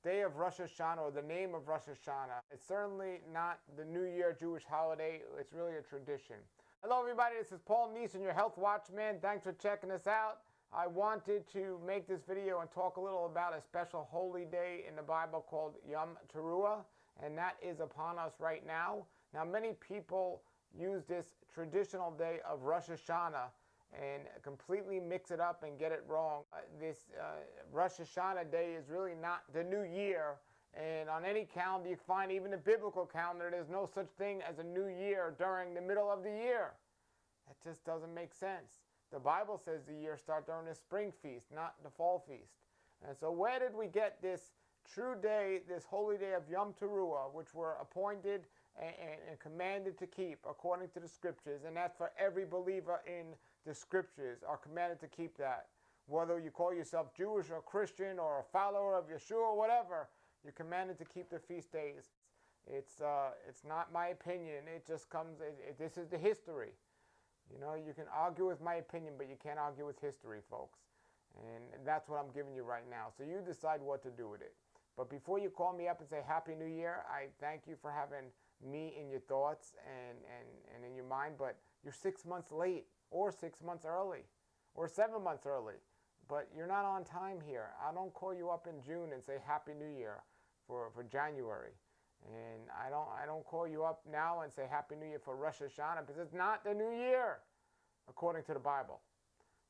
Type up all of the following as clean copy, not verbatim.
day of Rosh Hashanah, or the name of Rosh Hashanah. It's certainly not the New Year Jewish holiday. It's really a tradition. Hello everybody, this is Paul Neeson, your health watchman. Thanks for checking us out. I wanted to make this video and talk a little about a special holy day in the Bible called Yom Teruah, and that is upon us right now. Now many people use this traditional day of Rosh Hashanah and completely mix it up and get it wrong. This Rosh Hashanah day is really not the new year, and on any calendar you find, even the biblical calendar, there's no such thing as a new year during the middle of the year. That just doesn't make sense. The Bible says the year starts during the spring feast, not the fall feast. And so where did we get this true day, this holy day of Yom Teruah, which we're appointed and commanded to keep according to the scriptures? And that's for every believer in the scriptures are commanded to keep that. Whether you call yourself Jewish or Christian or a follower of Yeshua or whatever, you're commanded to keep the feast days. It's not my opinion. It just comes, this is the history. You know, you can argue with my opinion, but you can't argue with history, folks. And that's what I'm giving you right now. So you decide what to do with it. But before you call me up and say Happy New Year, I thank you for having me in your thoughts and in your mind. But you're 6 months late, or 6 months early, or 7 months early. But you're not on time here. I don't call you up in June and say Happy New Year for January. And I don't call you up now and say Happy New Year for Rosh Hashanah, because it's not the new year, according to the Bible.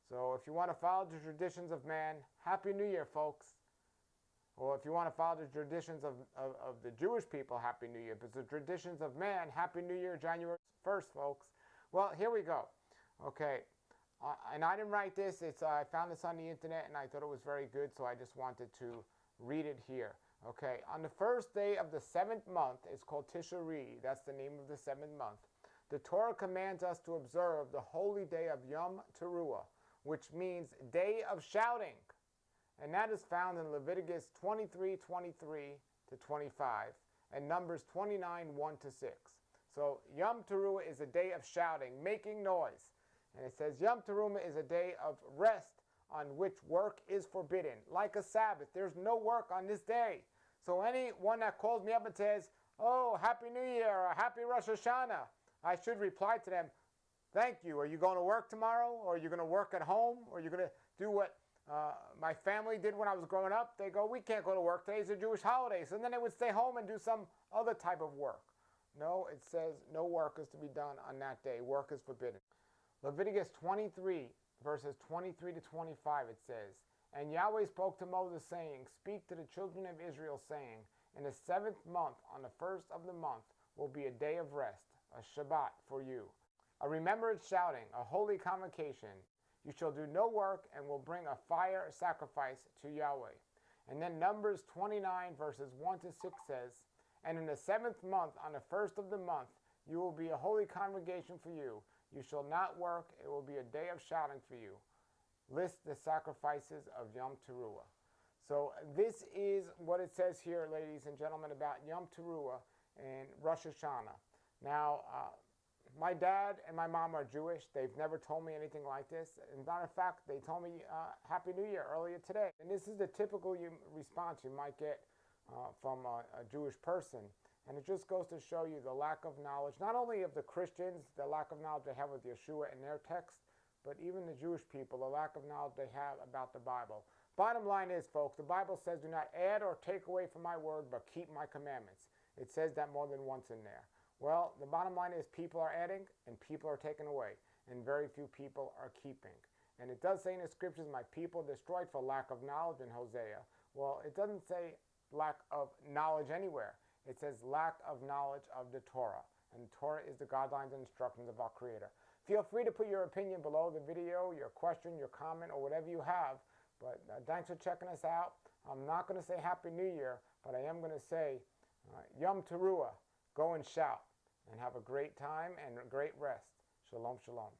So if you want to follow the traditions of man, Happy New Year, folks. Or if you want to follow the traditions of the Jewish people, Happy New Year. But the traditions of man, Happy New Year, January 1st, folks. Well, here we go. Okay. And I didn't write this. I found this on the internet, and I thought it was very good, so I just wanted to read it here. Okay. On the first day of the 7th month, it's called Tishri. That's the name of the 7th month. The Torah commands us to observe the holy day of Yom Teruah, which means day of shouting. And that is found in Leviticus 23:23 to 25 and Numbers 29:1-6. So Yom Teruah is a day of shouting, making noise. And it says Yom Teruah is a day of rest on which work is forbidden, like a Sabbath. There's no work on this day. So anyone that calls me up and says, oh, Happy New Year or Happy Rosh Hashanah, I should reply to them, thank you. Are you going to work tomorrow? Or are you going to work at home? Or are you going to do what my family did when I was growing up? They go, we can't go to work. Today's a Jewish holiday. So then they would stay home and do some other type of work. No, it says no work is to be done on that day. Work is forbidden. Leviticus 23, verses 23 to 25, it says, and Yahweh spoke to Moses, saying, speak to the children of Israel, saying, in the 7th month, on the 1st of the month, will be a day of rest, a Shabbat for you, a remembrance shouting, a holy convocation. You shall do no work, and will bring a fire sacrifice to Yahweh. And then Numbers 29, verses 1-6 says, and in the 7th month, on the 1st of the month, you will be a holy congregation for you. You shall not work. It will be a day of shouting for you. List the sacrifices of Yom Teruah. So this is what it says here, ladies and gentlemen, about Yom Teruah and Rosh Hashanah. Now, my dad and my mom are Jewish. They've never told me anything like this. As a matter of fact, they told me Happy New Year earlier today. And this is the typical response you might get from a Jewish person. And it just goes to show you the lack of knowledge, not only of the Christians, the lack of knowledge they have with Yeshua and their text, but even the Jewish people, the lack of knowledge they have about the Bible. Bottom line is, folks, the Bible says, do not add or take away from my word, but keep my commandments. It says that more than once in there. Well, the bottom line is people are adding and people are taking away, and very few people are keeping. And it does say in the scriptures, my people are destroyed for lack of knowledge in Hosea. Well, it doesn't say lack of knowledge anywhere. It says lack of knowledge of the Torah. And the Torah is the guidelines and instructions of our Creator. Feel free to put your opinion below the video, your question, your comment, or whatever you have. But thanks for checking us out. I'm not going to say Happy New Year, but I am going to say Yom Teruah. Go and shout and have a great time and a great rest. Shalom, shalom.